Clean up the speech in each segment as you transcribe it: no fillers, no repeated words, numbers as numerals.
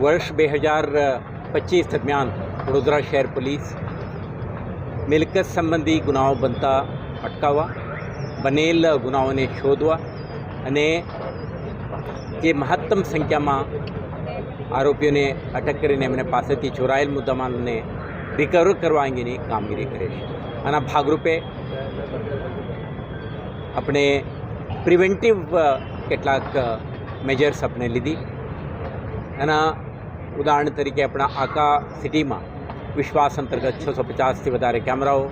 વર્ષ 2025 દરમિયાન વડોદરા શહેર પોલીસ મિલકત સંબંધી ગુનાઓ બનતા અટકાવવા, બનેલ ગુનાઓને શોધવા અને જે મહત્તમ સંખ્યામાં આરોપીઓને અટક કરીને એમને પાસેથી ચોરાયેલ મુદ્દામાલને રિકવર કરવા અંગેની કામગીરી કરે છે. આના ભાગરૂપે આપણે પ્રિવેન્ટિવ કેટલાક મેજર્સ આપણે લીધી. એના ઉદાહરણ તરીકે આપણા આખા સિટીમાં વિશ્વાસ અંતર્ગત 650થી વધારે કેમેરાઓ,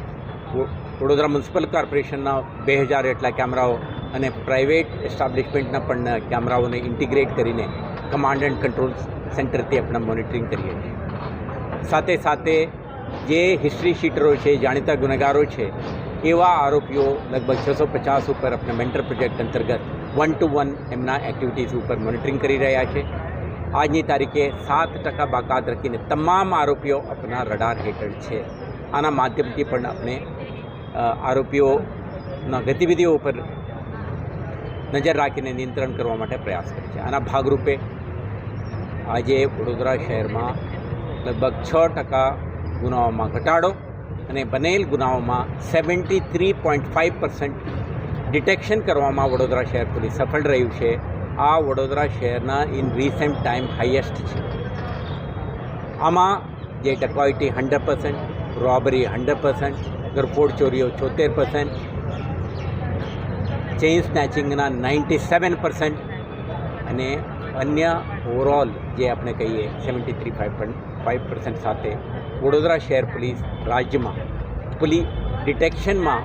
વડોદરા મ્યુનિસિપલ કોર્પોરેશનના 2000 જેટલા કેમેરાઓ અને પ્રાઇવેટ એસ્ટાબ્લિશમેન્ટના પણ કેમેરાઓને ઇન્ટિગ્રેટ કરીને કમાન્ડ એન્ડ કંટ્રોલ સેન્ટરથી આપણે મોનિટરિંગ કરીએ છીએ. સાથે સાથે જે હિસ્ટ્રી શીટરો છે, જાણીતા ગુનેગારો છે, એવા આરોપીઓ લગભગ 650 ઉપર આપણે મેન્ટર પ્રોજેક્ટ અંતર્ગત 1-to-1 એમના એક્ટિવિટીઝ ઉપર મોનિટરિંગ કરી રહ્યા છે. આજની તારીખે 7% બાકાત રાખીને તમામ આરોપીઓ આપણા રડાર હેઠળ છે. આના માધ્યમથી પણ આપણે આરોપીઓના ગતિવિધિઓ ઉપર નજર રાખીને નિયંત્રણ કરવા માટે પ્રયાસ કરે છે. આના ભાગરૂપે આજે વડોદરા શહેરમાં લગભગ 6% ગુનાઓમાં ઘટાડો અને બનેલ ગુનાઓમાં 73.5% ડિટેક્શન કરવામાં વડોદરા શહેર પોલીસ સફળ રહ્યું છે. આ વડોદરા શહેરના ઇન રિસેન્ટ ટાઈમ હાઈએસ્ટ છે. આમાં જે ડકોઇટી 100%, રોબરી 100%, ઘરફોડ ચોરીઓ 76%, ચેઇન સ્નેચિંગના 97% અને અન્ય ઓવરઓલ જે આપણે કહીએ 73.5% સાથે વડોદરા શહેર પોલીસ રાજ્યમાં ડિટેક્શનમાં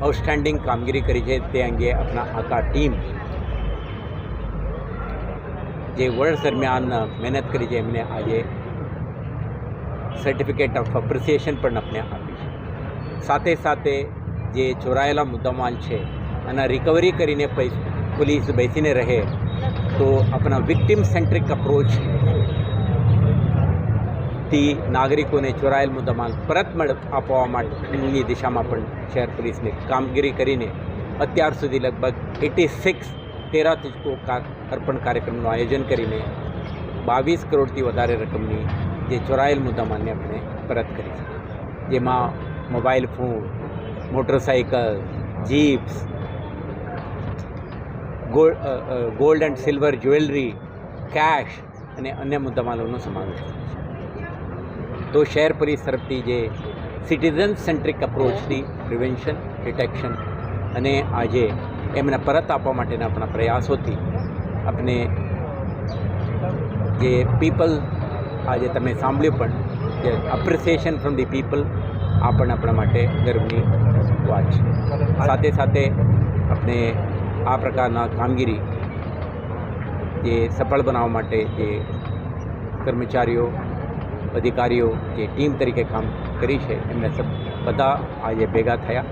આઉટસ્ટેન્ડિંગ કામગીરી કરી છે. તે અંગે આપણા આખા ટીમ જે વર્ષ દરમિયાન મહેનત કરી છે એમને આજે સર્ટિફિકેટ ઓફ એપ્રિસિએશન પણ આપણે આપી છે. સાથે સાથે જે ચોરાયેલા મુદ્દામાલ છે અને રિકવરી કરીને પોલીસ બેસીને રહે તો આપણા વિક્ટિમ સેન્ટ્રિક અપ્રોચથી નાગરિકોને ચોરાયેલ મુદ્દામાલ પરત આપવા માટેની દિશામાં પણ શહેર પોલીસને કામગીરી કરીને અત્યાર સુધી લગભગ 86 13 તુજકો અર્પણ કાર્યક્રમનું આયોજન કરીને 22 કરોડથી વધારે રકમની જે ચોરાયેલ મુદ્દામાલને આપણે પરત કરી છે. જેમાં mobile phone, motorcycle, jeeps, gold and silver jewellery, cash અને અન્ય મુદ્દામાલોનો સમાવેશ થાય છે. તો શહેર પોલીસ તરફથી જે સિટીઝન સેન્ટ્રિક અપ્રોચથી પ્રિવેન્શન, ડિટેક્શન અને આજે એમને પરત આપવા માટેના આપણા પ્રયાસોથી આપણે જે પીપલ આજે તમે સાંભળ્યું પણ કે એપ્રિસિએશન ફ્રોમ ધી પીપલ આ પણ આપણા માટે ગર્વની વાત છે. સાથે સાથે આપણે આ પ્રકારના કામગીરી જે સફળ બનાવવા માટે જે કર્મચારીઓ, અધિકારીઓ જે ટીમ તરીકે કામ કરી છે એમને બધા આજે ભેગા થયા.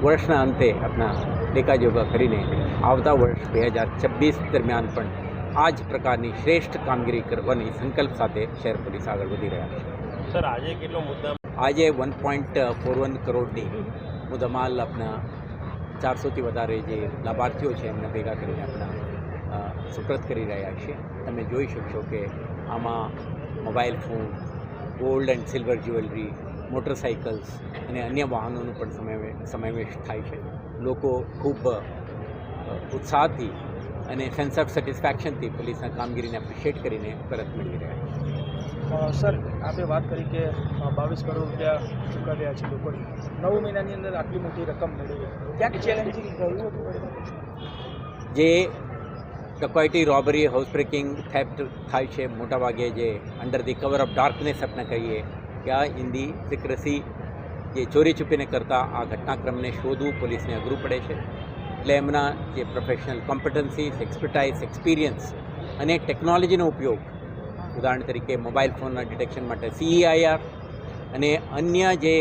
વર્ષના અંતે આપણા લેખાજોખા કરીને આવતા વર્ષ 2026 દરમિયાન પણ આ જ પ્રકારની શ્રેષ્ઠ કામગીરી કરવાની સંકલ્પ સાથે શહેર પોલીસ આગળ વધી રહ્યા છે. સર, આજે કેટલો મુદ્દા? આજે 1.41 કરોડની મુદ્દામાલ આપણા 400થી વધારે જે લાભાર્થીઓ છે એમને ભેગા કરીને આપણા સુપ્રત કરી રહ્યા છીએ. તમે જોઈ શકશો કે આમાં mobile phone, gold and silver jewellery, motorcycles અને અન્ય વાહનોનો પણ સમાવેશ થાય છે. લોકો ખૂબ ઉત્સાહથી અને સેન્સ ઓફ સેટિસ્ફેક્શનથી પોલીસના કામગીરીને એપ્રિશિએટ કરીને પરત મેળવી રહ્યા છે. સર, આપે વાત કરી કે 22 કરોડ રૂપિયા ચૂકવ્યા છે લોકોને. 9 મહિનાની અંદર આટલી મોટી રકમ મેળવી, ક્યાંક ચેલેન્જિંગ રહ્યું હતું? જે dacoity, robbery, house breaking, theft થાય છે મોટાભાગે જે under the cover of darkness આપણે કહીએ કે આ ઇન ધી સિક્રેસી જે ચોરી છુપીને કરતા આ ઘટનાક્રમને શોધવું પોલીસને અઘરું પડે છે. એટલે એમના જે પ્રોફેશનલ કોમ્પિટન્સીસ, એક્સપર્ટાઇઝ, એક્સપિરિયન્સ અને ટેકનોલોજીનો ઉપયોગ, ઉદાહરણ તરીકે મોબાઈલ ફોનના ડિટેક્શન માટે CEIR અને અન્ય જે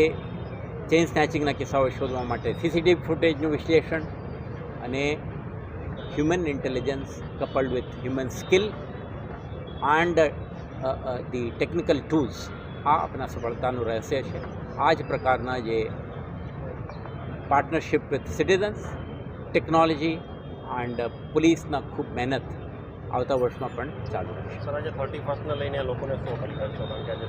ચેઇન સ્નેચિંગના કિસ્સાઓ શોધવા માટે CCTV ફૂટેજનું વિશ્લેષણ અને human intelligence coupled with human skill and the technical tools આ આપણા સફળતાનું રહસ્ય છે. આ જ પ્રકારના જે partnership with citizens, technology and પોલીસના ખૂબ મહેનત આવતા વર્ષમાં પણ ચાલુ રહેશે. સર આજે 31st ને લઈને લોકોને શું અપીલ કરશો કારણ કે આજે